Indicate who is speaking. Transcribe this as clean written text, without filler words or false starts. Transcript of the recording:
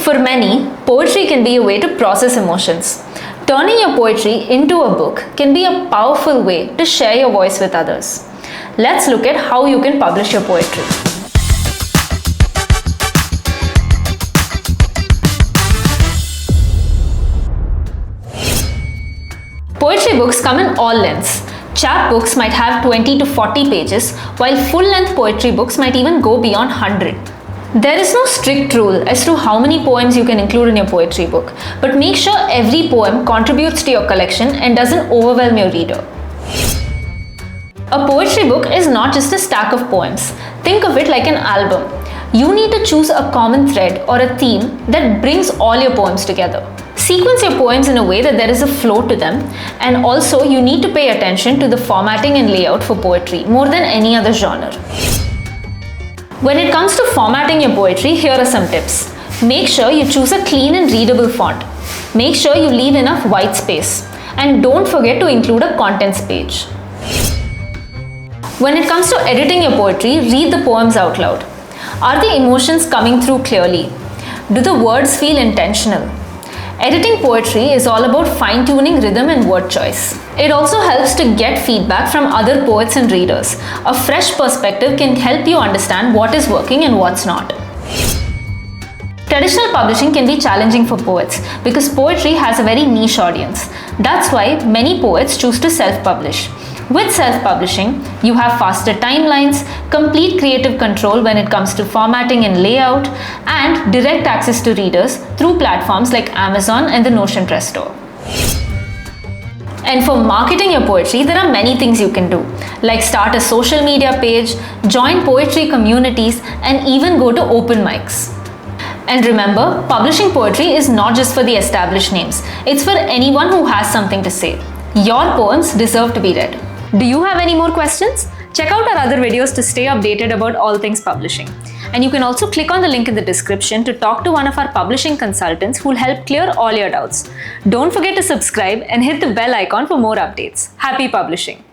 Speaker 1: For many, poetry can be a way to process emotions. Turning your poetry into a book can be a powerful way to share your voice with others. Let's look at how you can publish your poetry. Poetry books come in all lengths. Chapbooks might have 20 to 40 pages, while full-length poetry books might even go beyond 100. There is no strict rule as to how many poems you can include in your poetry book, but make sure every poem contributes to your collection and doesn't overwhelm your reader. A poetry book is not just a stack of poems. Think of it like an album. You need to choose a common thread or a theme that brings all your poems together. Sequence your poems in a way that there is a flow to them, and also you need to pay attention to the formatting and layout for poetry more than any other genre. When it comes to formatting your poetry, here are some tips. Make sure you choose a clean and readable font. Make sure you leave enough white space, and don't forget to include a contents page. When it comes to editing your poetry, read the poems out loud. Are the emotions coming through clearly? Do the words feel intentional? Editing poetry is all about fine-tuning rhythm and word choice. It also helps to get feedback from other poets and readers. A fresh perspective can help you understand what is working and what's not. Traditional publishing can be challenging for poets because poetry has a very niche audience. That's why many poets choose to self-publish. With self-publishing, you have faster timelines, complete creative control when it comes to formatting and layout, and direct access to readers through platforms like Amazon and the Notion Press Store. And for marketing your poetry, there are many things you can do, like start a social media page, join poetry communities, and even go to open mics. And remember, publishing poetry is not just for the established names. It's for anyone who has something to say. Your poems deserve to be read. Do you have any more questions? Check out our other videos to stay updated about all things publishing. And you can also click on the link in the description to talk to one of our publishing consultants who will help clear all your doubts. Don't forget to subscribe and hit the bell icon for more updates. Happy publishing!